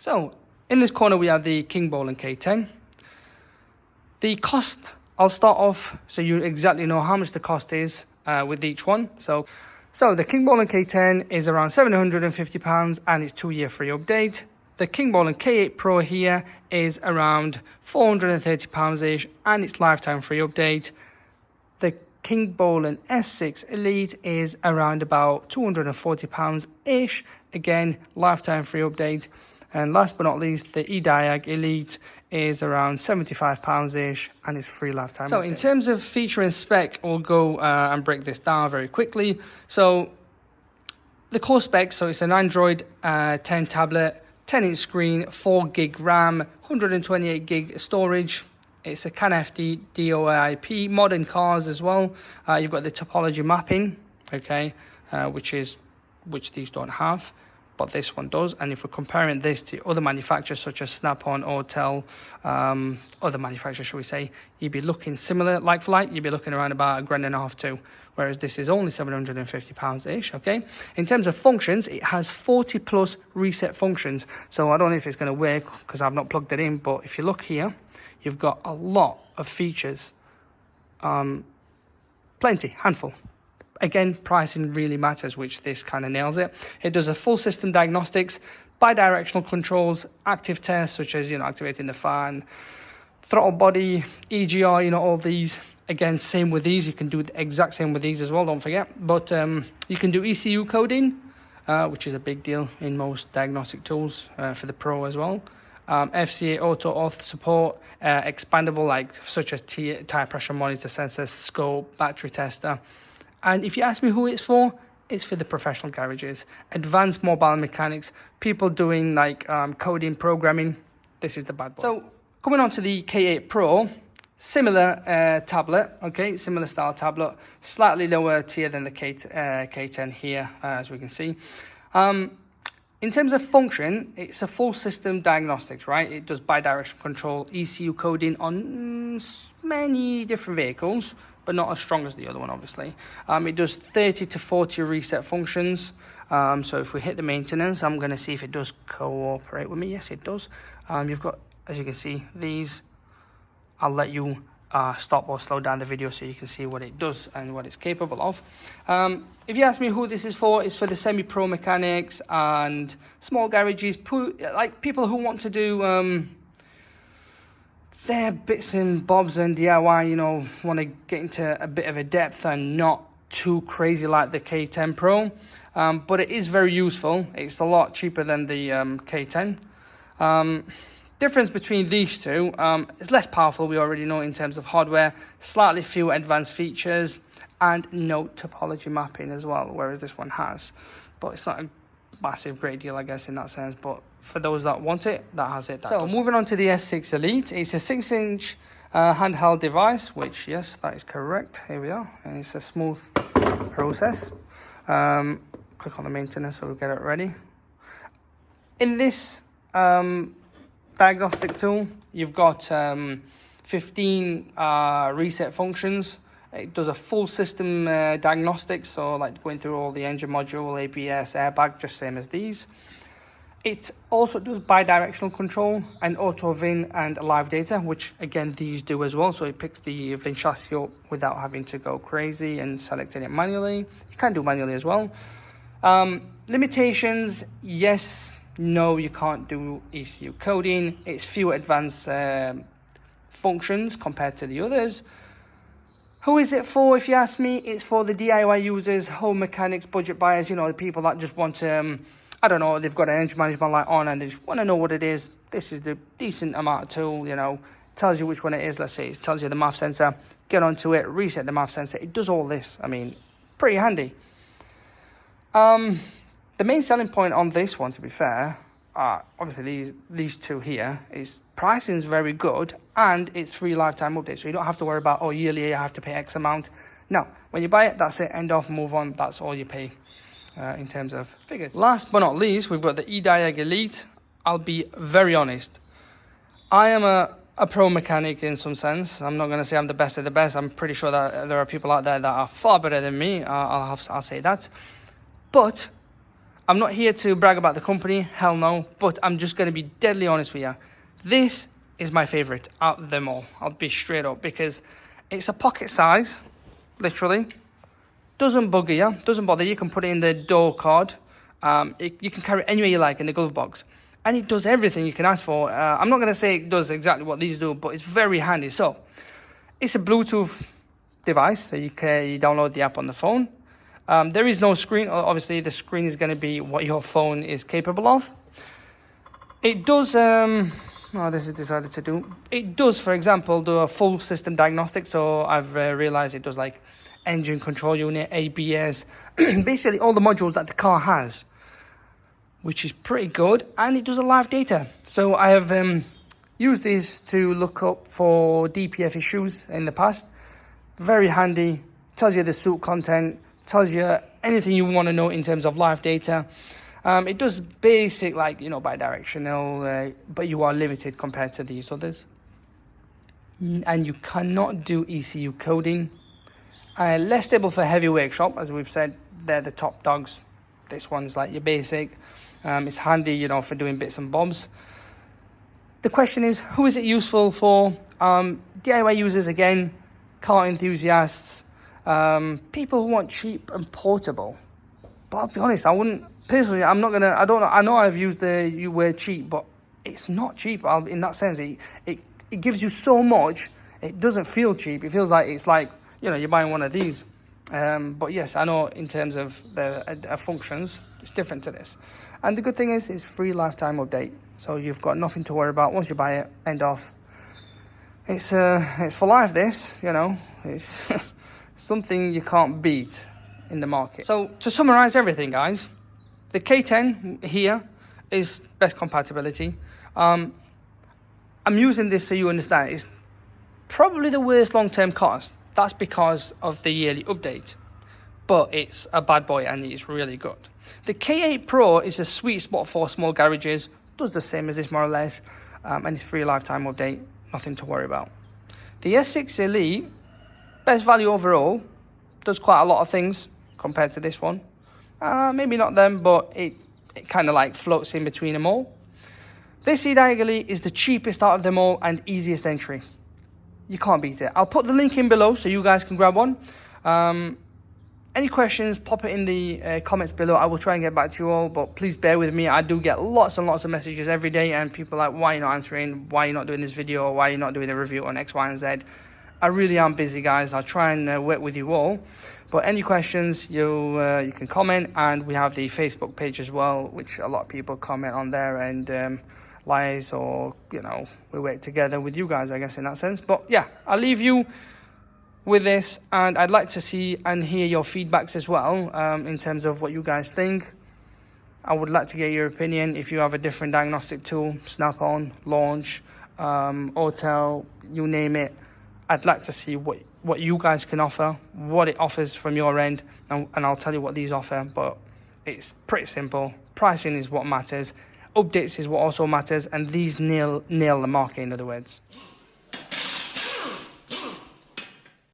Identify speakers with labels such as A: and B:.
A: So in this corner we have the Kingbolen K10. The cost, I'll start off so you exactly know how much the cost is with each one. So the Kingbolen K10 is around £750 and it's 2-year free update. The Kingbolen K8 Pro here is around £430-ish and it's lifetime free update. The Kingbolen S6 Elite is around about £240-ish, again lifetime free update. And last but not least, the Ediag Elite is around £75-ish and it's free lifetime. So in terms of feature and spec, we'll go and break this down very quickly. So the core specs, so it's an Android 10 tablet, 10-inch screen, 4 gig RAM, 128 gig storage. It's a FD DOIP, modern cars as well. You've got the topology mapping, okay, which these don't have, but this one does. And if we're comparing this to other manufacturers such as Snap-on or Tel, other manufacturers, should we say, you'd be looking similar, like for like, you'd be looking around about £1.5 too, whereas this is only £750-ish, okay? In terms of functions, it has 40 plus reset functions. So I don't know if it's going to work because I've not plugged it in, but if you look here, you've got a lot of features, plenty, handful. Again, pricing really matters, which this kind of nails it. It does a full system diagnostics, bi-directional controls, active tests such as, activating the fan, throttle body, EGR, all these. Again, same with these. You can do the exact same with these as well, don't forget. But you can do ECU coding, which is a big deal in most diagnostic tools for the Pro as well. FCA auto auth support, expandable such as tire pressure monitor sensor, scope, battery tester. And if you ask me who it's for the professional garages, advanced mobile mechanics, people doing coding, programming. This is the bad boy. So coming on to the K8 Pro, similar tablet, okay, similar style tablet, slightly lower tier than the K10 here, as we can see. In terms of function, it's a full system diagnostics, right? It does bi-directional control, ECU coding on many different vehicles, but not as strong as the other one, obviously. It does 30 to 40 reset functions. So if we hit the maintenance, I'm going to see if it does cooperate with me. Yes, it does. You've got, as you can see, these. I'll let you stop or slow down the video so you can see what it does and what it's capable of. If you ask me who this is for, it's for the semi-pro mechanics and small garages, like people who want to do their bits and bobs and DIY, want to get into a bit of a depth and not too crazy like the K10 Pro. But it is very useful. It's a lot cheaper than the K10. Difference between these two, it's less powerful, we already know, in terms of hardware, slightly fewer advanced features, and no topology mapping as well, whereas this one has. But it's not a massive great deal, I guess, in that sense, but for those that want it, that has it. So moving on to the S6 Elite, it's a 6-inch handheld device, which, yes, that is correct. Here we are, and it's a smooth process. Click on the maintenance so we'll get it ready. In this diagnostic tool, you've got 15 reset functions. It does a full system diagnostics, so like going through all the engine module, ABS, airbag, just same as these. It also does bi-directional control and auto VIN and live data, which again these do as well. So it picks the VIN chassis up without having to go crazy and selecting it manually. You can do manually as well. Limitations, yes, no, you can't do ECU coding. It's fewer advanced functions compared to the others. Who is it for, if you ask me? It's for the DIY users, home mechanics, budget buyers, the people that just want to, I don't know, they've got an engine management light on and they just want to know what it is. This is the decent amount of tool, tells you which one it is. Let's say it tells you the MAF sensor, get onto it, reset the MAF sensor. It does all this. I mean, pretty handy. The main selling point on this one, to be fair, obviously these two here, is pricing is very good and it's free lifetime update. So you don't have to worry about, yearly I have to pay X amount. No, when you buy it, that's it, end off, move on. That's all you pay in terms of figures. Last but not least, we've got the Ediag Elite. I'll be very honest. I am a pro mechanic in some sense. I'm not going to say I'm the best of the best. I'm pretty sure that there are people out there that are far better than me. I'll say that. But I'm not here to brag about the company, hell no, but I'm just going to be deadly honest with you. This is my favorite out of them all. I'll be straight up, because it's a pocket size, literally. Doesn't bugger you, doesn't bother you. You can put it in the door card. You can carry it anywhere you like in the glove box. And it does everything you can ask for. I'm not going to say it does exactly what these do, but it's very handy. So, it's a Bluetooth device, so you download the app on the phone. There is no screen. Obviously, the screen is going to be what your phone is capable of. It does, this is decided to do. It does, for example, do a full system diagnostic. So I've realized it does like engine control unit, ABS, basically all the modules that the car has, which is pretty good. And it does a live data. So I have used this to look up for DPF issues in the past. Very handy. Tells you the soot content, tells you anything you want to know in terms of live data. It does basic, like, bi-directional, but you are limited compared to these others. And you cannot do ECU coding. Less stable for heavy workshop, as we've said, they're the top dogs. This one's like your basic. It's handy, for doing bits and bobs. The question is, who is it useful for? DIY users, again, car enthusiasts, people who want cheap and portable. But I'll be honest, I wouldn't, personally, I know I've used you word cheap, but it's not cheap in that sense. It gives you so much, it doesn't feel cheap. It feels like it's like, you're buying one of these. But yes, I know in terms of the functions, it's different to this. And the good thing is, it's free lifetime update. So you've got nothing to worry about. Once you buy it, end off. It's for life, this, It's something you can't beat in the market. So to summarize everything, guys, the K10 here is best compatibility. I'm using this so you understand. It's probably the worst long-term cost. That's because of the yearly update. But it's a bad boy and it's really good. The K8 Pro is a sweet spot for small garages. Does the same as this, more or less. And it's free lifetime update. Nothing to worry about. The S6 Elite, best value overall. Does quite a lot of things compared to this one. Maybe not them, but it kind of like floats in between them all. This Ediag Elite is the cheapest out of them all and easiest entry. You can't beat it. I'll put the link in below so you guys can grab one. Any questions, pop it in the comments below. I will try and get back to you all, but please bear with me. I do get lots and lots of messages every day, and people are like, why are you not answering? Why are you not doing this video? Why are you not doing a review on X, Y, and Z? I really am busy, guys. I'll try and work with you all. But any questions, you can comment, and we have the Facebook page as well, which a lot of people comment on there, and lies, or we work together with you guys, I guess, in that sense. But yeah, I'll leave you with this, and I'd like to see and hear your feedbacks as well, in terms of what you guys think. I would like to get your opinion. If you have a different diagnostic tool, Snap-on, Launch, Autel, you name it, I'd like to see what you guys can offer, what it offers from your end, and I'll tell you what these offer. But it's pretty simple. Pricing is what matters. Updates is what also matters, and these nail the market, in other words.